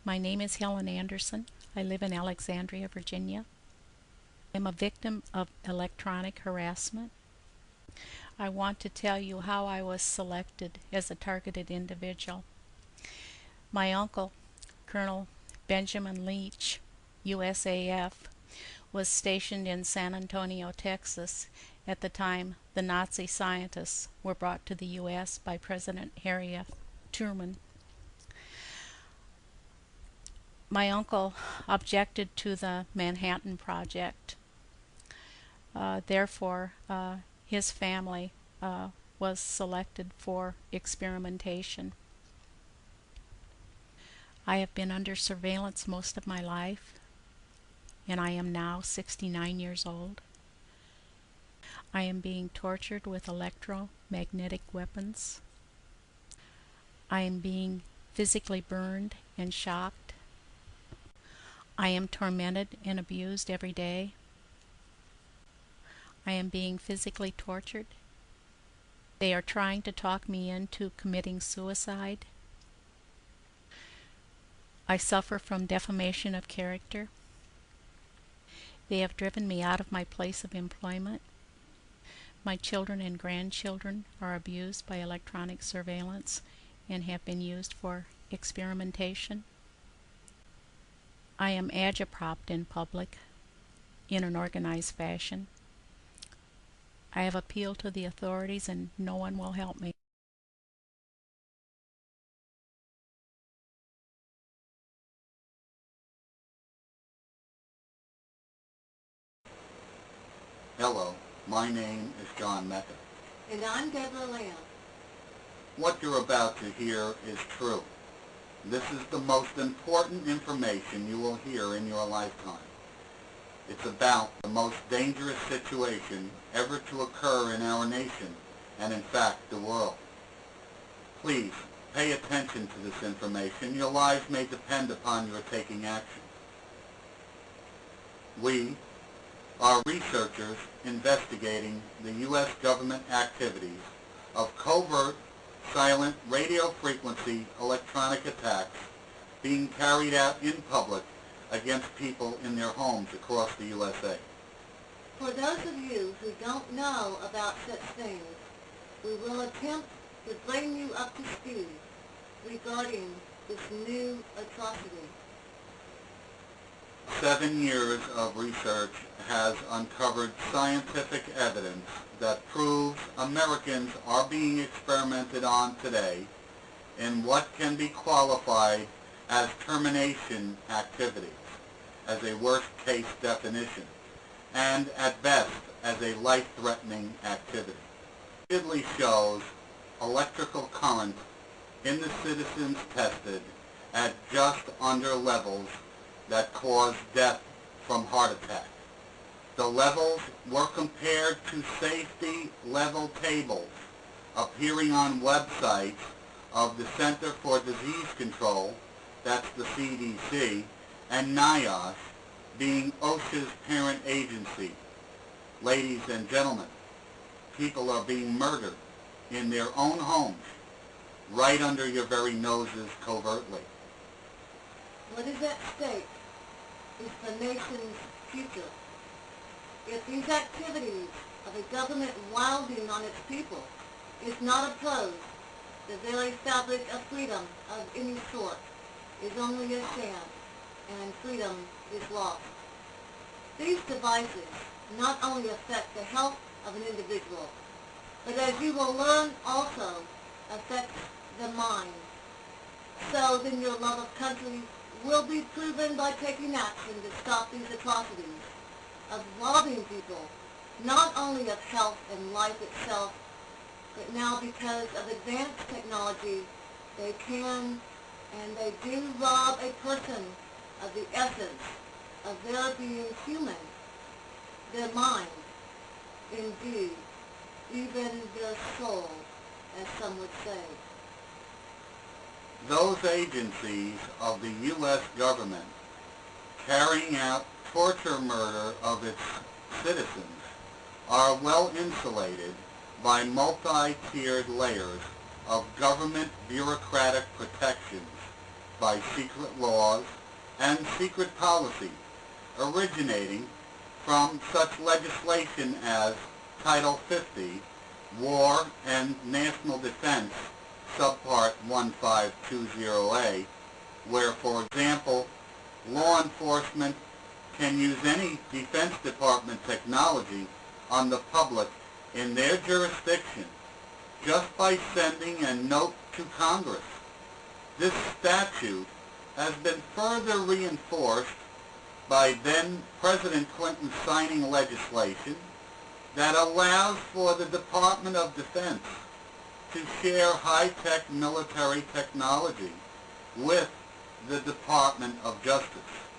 My name is Helen Anderson. I live in Alexandria, Virginia. I'm a victim of electronic harassment. I want to tell you how I was selected as a targeted individual. My uncle, Colonel Benjamin Leach, USAF, was stationed in San Antonio, Texas at the time the Nazi scientists were brought to the U.S. by President Harry F. Truman. My uncle objected to the Manhattan Project. Therefore, his family was selected for experimentation. I have been under surveillance most of my life, and I am now 69 years old. I am being tortured with electromagnetic weapons. I am being physically burned and shocked. I am tormented and abused every day. I am being physically tortured. They are trying to talk me into committing suicide. I suffer from defamation of character. They have driven me out of my place of employment. My children and grandchildren are abused by electronic surveillance and have been used for experimentation. I am agitpropped in public in an organized fashion. I have appealed to the authorities and no one will help me. Hello, my name is John Mecca. And I'm Deborah Lamb. What you're about to hear is true. This is the most important information you will hear in your lifetime. It's about the most dangerous situation ever to occur in our nation, and in fact the world. Please, pay attention to this information. Your lives may depend upon your taking action. We are researchers investigating the U.S. government activities of covert, silent radio frequency electronic attacks being carried out in public against people in their homes across the USA. For those of you who don't know about such things, we will attempt to bring you up to speed regarding this new atrocity. 7 years of research has uncovered scientific evidence that proves Americans are being experimented on today in what can be qualified as termination activities, as a worst-case definition, and at best as a life-threatening activity. It repeatedly shows electrical current in the citizens tested at just under levels that cause death from heart attack. The levels were compared to safety level tables appearing on websites of the Center for Disease Control, that's the CDC, and NIOSH, being OSHA's parent agency. Ladies and gentlemen, people are being murdered in their own homes, right under your very noses covertly. What is at stake is the nation's future. If these activities of a government wilding on its people is not opposed, the very fabric of freedom of any sort is only a sham, and freedom is lost. These devices not only affect the health of an individual, but as you will learn also affects the mind. So then your love of country will be proven by taking action to stop these atrocities, of robbing people, not only of health and life itself, but now because of advanced technology, they can and they do rob a person of the essence of their being human, their mind, indeed, even their soul, as some would say. Those agencies of the U.S. government carrying out torture murder of its citizens are well insulated by multi-tiered layers of government bureaucratic protections by secret laws and secret policy originating from such legislation as Title 50, War and National Defense, Subpart 1520A, where, for example, law enforcement can use any Defense Department technology on the public in their jurisdiction just by sending a note to Congress. This statute has been further reinforced by then President Clinton signing legislation that allows for the Department of Defense to share high-tech military technology with the Department of Justice.